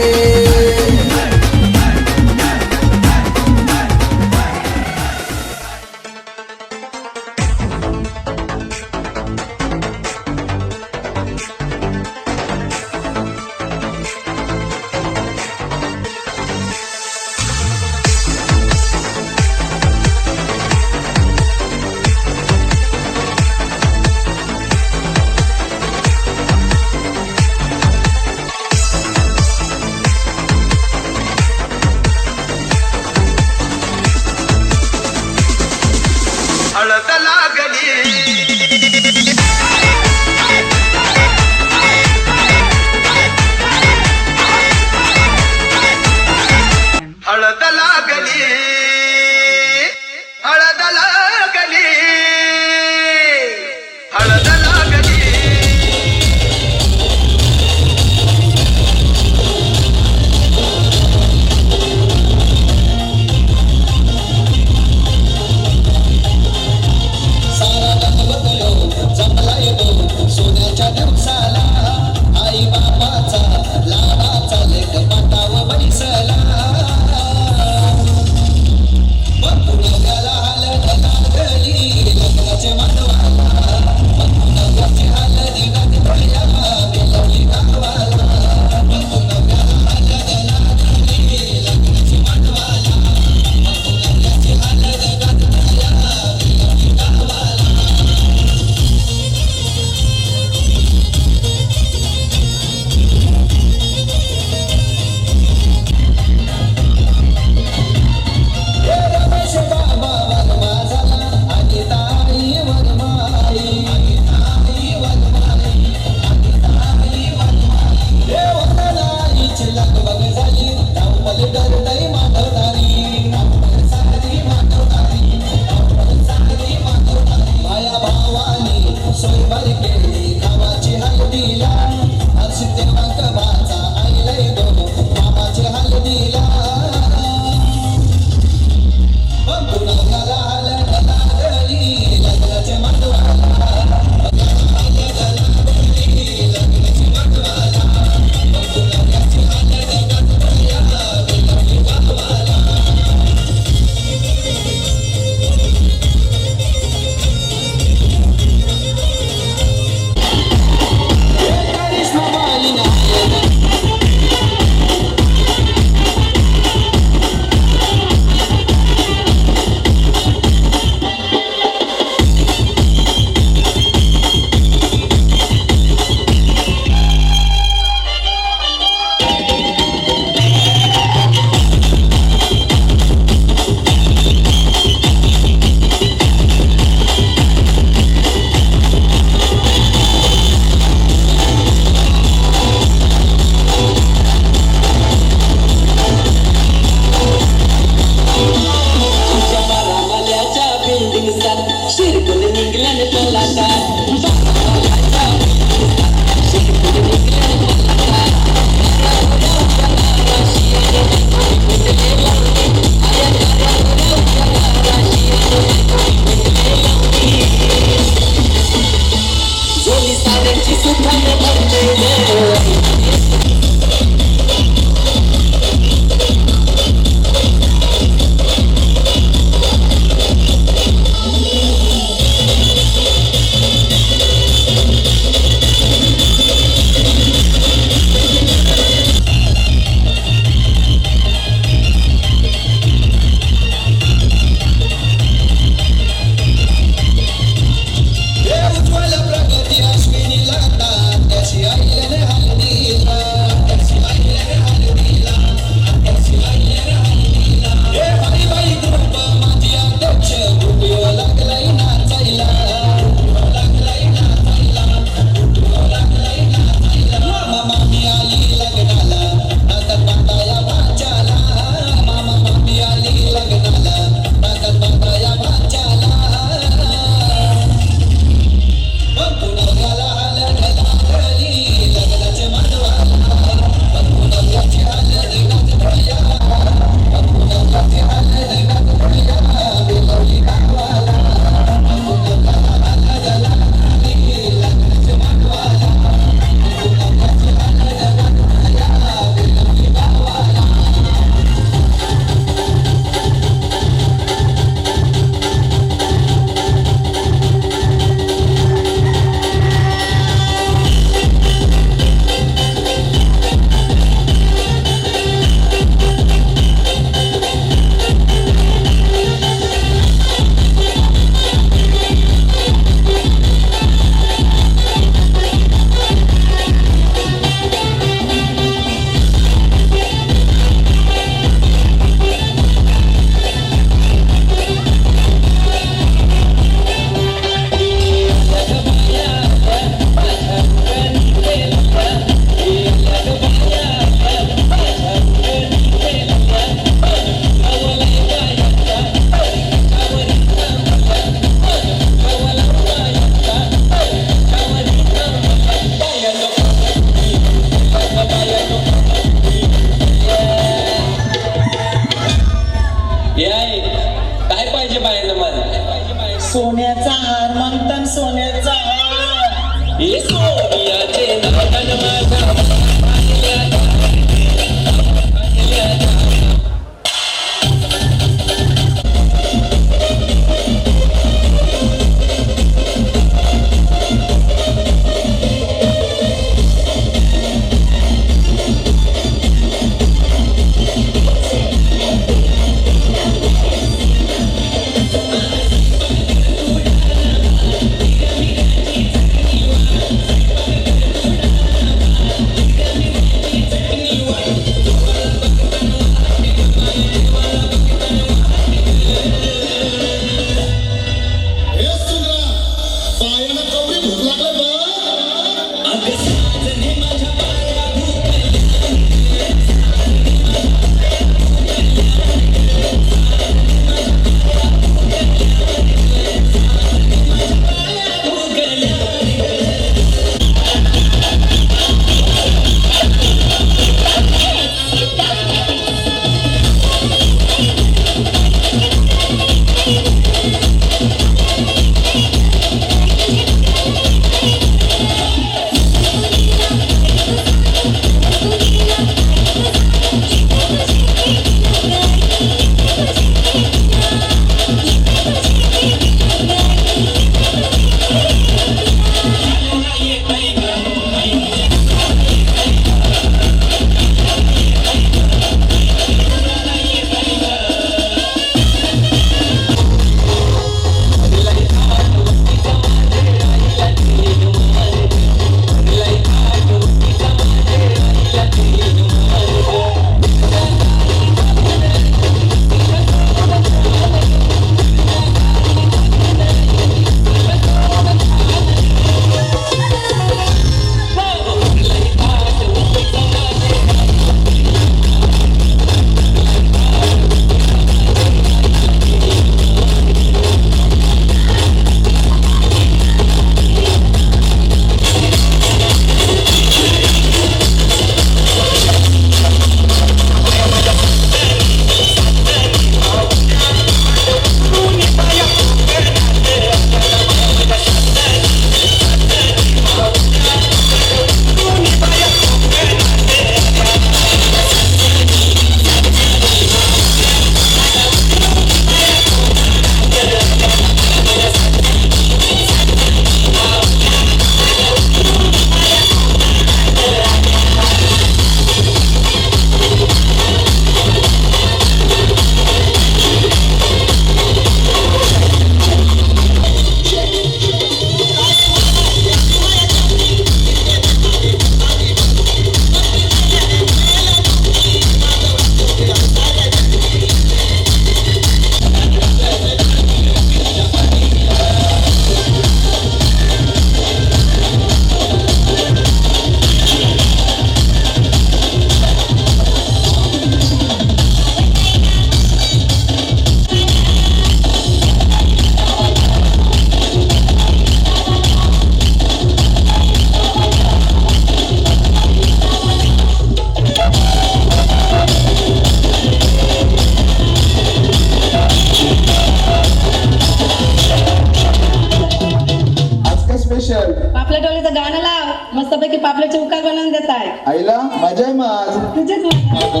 आईला मजा आहे माझ.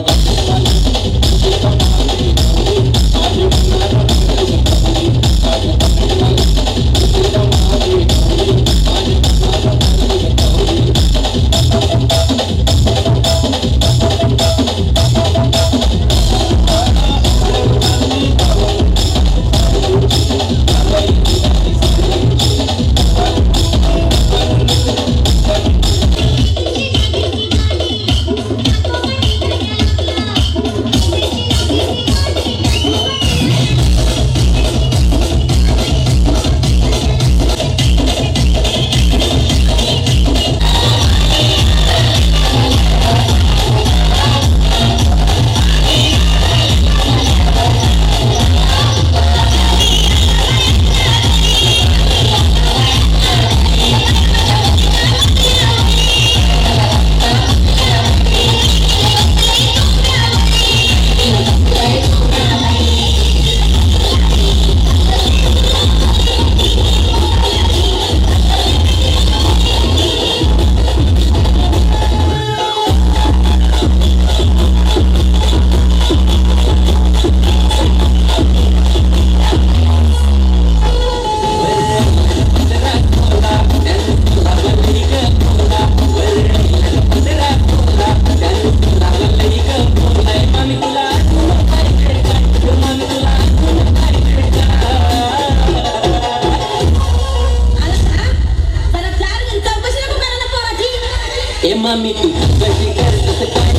ए मामी तू कशी करत काय